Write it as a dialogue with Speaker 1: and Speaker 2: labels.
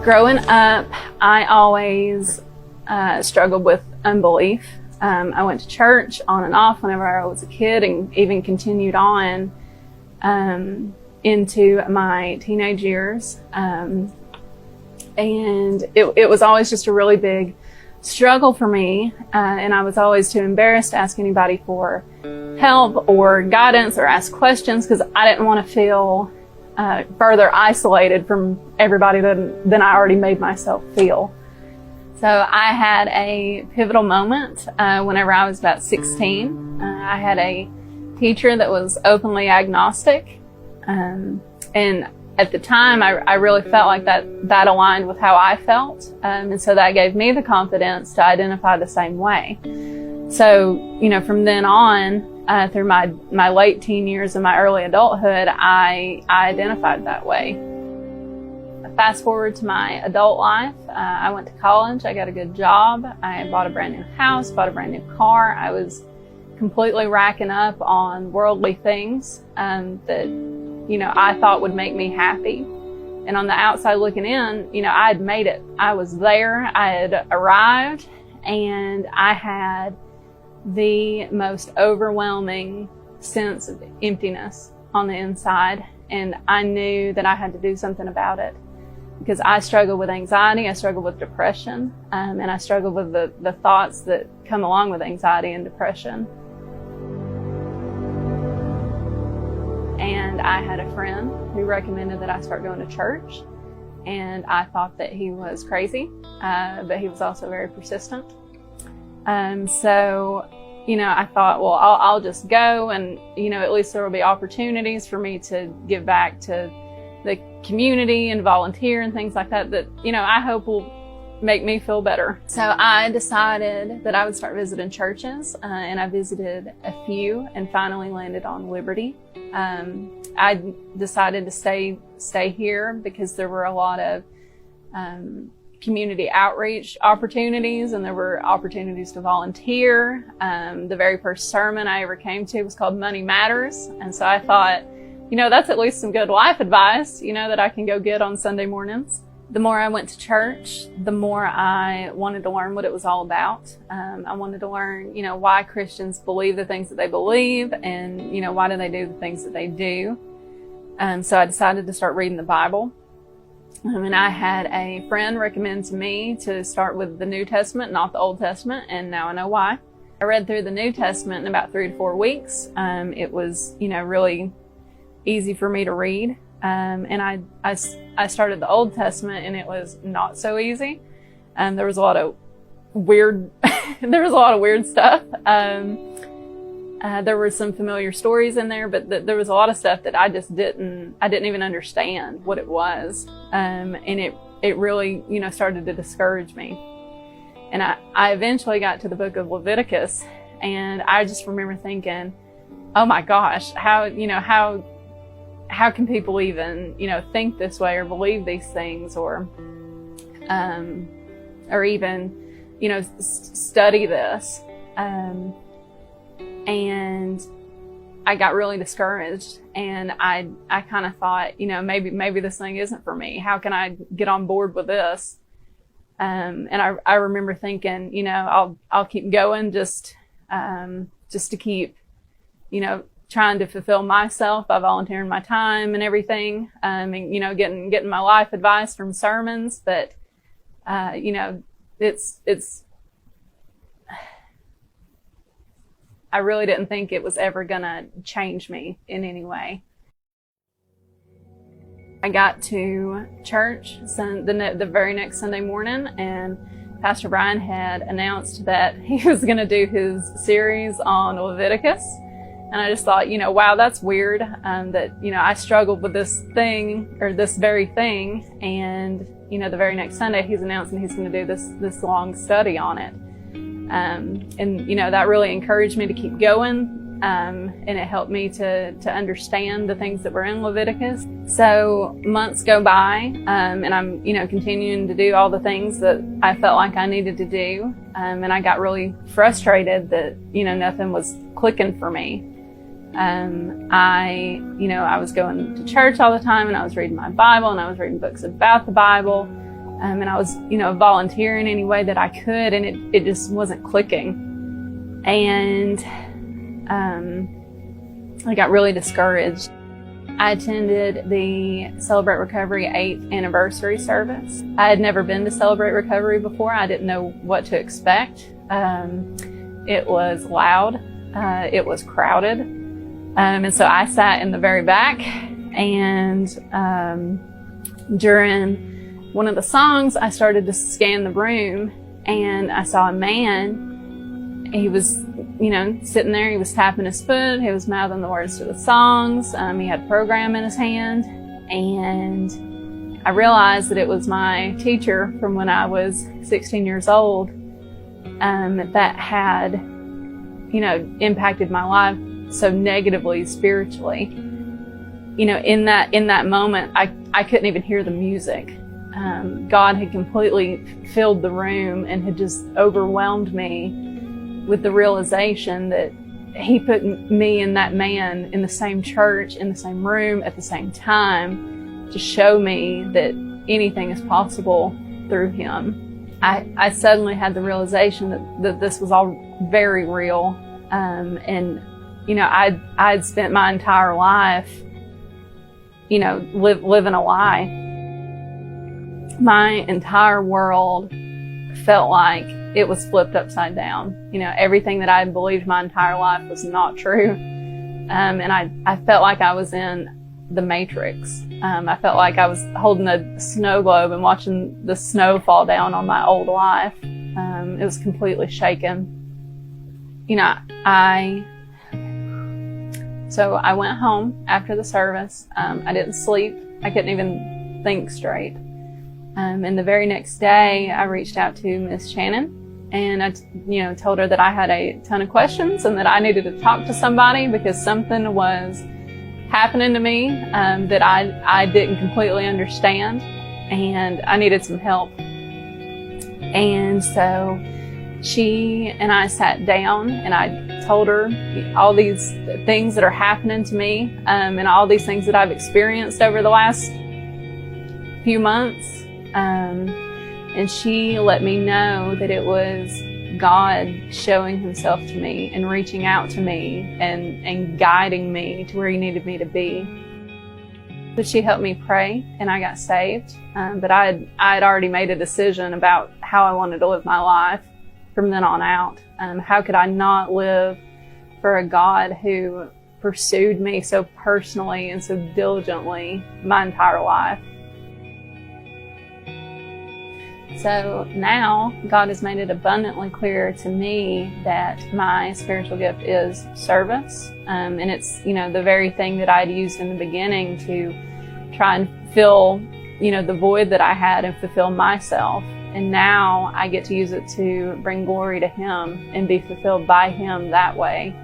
Speaker 1: Growing up, I always struggled with unbelief. I went to church on and off whenever I was a kid, and even continued on into my teenage years. And it was always just a really big struggle for me, and I was always too embarrassed to ask anybody for help or guidance or ask questions, because I didn't want to feel further isolated from everybody than I already made myself feel. So I had a pivotal moment whenever I was about 16. I had a teacher that was openly agnostic, and at the time I really felt like that aligned with how I felt, and so that gave me the confidence to identify the same way. So, from then on, through my late teen years and my early adulthood, I identified that way. Fast forward to my adult life, I went to college, I got a good job, I bought a brand new house, bought a brand new car. I was completely racking up on worldly things that I thought would make me happy. And on the outside looking in, I had made it. I was there, I had arrived, and I had the most overwhelming sense of emptiness on the inside. And I knew that I had to do something about it, because I struggled with anxiety, I struggled with depression, and I struggled with the thoughts that come along with anxiety and depression. And I had a friend who recommended that I start going to church, and I thought that he was crazy, but he was also very persistent. So I thought, well, I'll just go, and at least there will be opportunities for me to give back to the community and volunteer and things like that I hope will make me feel better. So I decided that I would start visiting churches, and I visited a few and finally landed on Liberty. I decided to stay here because there were a lot of community outreach opportunities, and there were opportunities to volunteer. The very first sermon I ever came to was called Money Matters, and so I thought, that's at least some good life advice, that I can go get on Sunday mornings. The more I went to church, the more I wanted to learn what it was all about. I wanted to learn, why Christians believe the things that they believe, and, why do they do the things that they do. So I decided to start reading the Bible. And I had a friend recommend to me to start with the New Testament, not the Old Testament, and now I know why. I read through the New Testament in about 3 to 4 weeks. It was, really easy for me to read. And I started the Old Testament, and it was not so easy. There was a lot of weird, stuff. There were some familiar stories in there, but there was a lot of stuff that I didn't even understand what it was. And it really, started to discourage me. And I eventually got to the book of Leviticus, and I just remember thinking, oh my gosh, how can people even, think this way or believe these things, or even, study this. And I got really discouraged, and I kind of thought, maybe this thing isn't for me. How can I get on board with this? And I remember thinking, I'll keep going just to keep, trying to fulfill myself by volunteering my time and everything, and getting my life advice from sermons. But it's I really didn't think it was ever gonna change me in any way. I got to church the very next Sunday morning, and Pastor Brian had announced that he was gonna do his series on Leviticus. And I just thought, wow, that's weird, that, I struggled with this thing, or this very thing. And, the very next Sunday he's announcing he's going to do this long study on it. And, that really encouraged me to keep going. And it helped me to understand the things that were in Leviticus. So months go by, and I'm, continuing to do all the things that I felt like I needed to do. And I got really frustrated that, nothing was clicking for me. I was going to church all the time, and I was reading my Bible, and I was reading books about the Bible. And I was, volunteering any way that I could, and it just wasn't clicking. And I got really discouraged. I attended the Celebrate Recovery 8th anniversary service. I had never been to Celebrate Recovery before. I didn't know what to expect. It was loud. It was crowded. And so I sat in the very back, and during one of the songs, I started to scan the room, and I saw a man. He was, sitting there. He was tapping his foot. He was mouthing the words to the songs. He had a program in his hand, and I realized that it was my teacher from when I was 16 years old that had, impacted my life so negatively spiritually. In that moment, I couldn't even hear the music. God had completely filled the room and had just overwhelmed me with the realization that he put me and that man in the same church, in the same room, at the same time, to show me that anything is possible through him. I suddenly had the realization that this was all very real. And I'd spent my entire life, living a lie. My entire world felt like it was flipped upside down. Everything that I had believed my entire life was not true. And I felt like I was in the Matrix. I felt like I was holding a snow globe and watching the snow fall down on my old life. It was completely shaken. So I went home after the service. I didn't sleep. I couldn't even think straight. And the very next day, I reached out to Miss Shannon, and I, told her that I had a ton of questions and that I needed to talk to somebody because something was happening to me that I didn't completely understand, and I needed some help. And so she and I sat down, and I told her all these things that are happening to me, and all these things that I've experienced over the last few months. And she let me know that it was God showing himself to me and reaching out to me and guiding me to where he needed me to be. But she helped me pray, and I got saved. But I had already made a decision about how I wanted to live my life from then on out. How could I not live for a God who pursued me so personally and so diligently my entire life? So now God has made it abundantly clear to me that my spiritual gift is service. And it's, the very thing that I'd used in the beginning to try and fill, the void that I had and fulfill myself. And now I get to use it to bring glory to him and be fulfilled by him that way.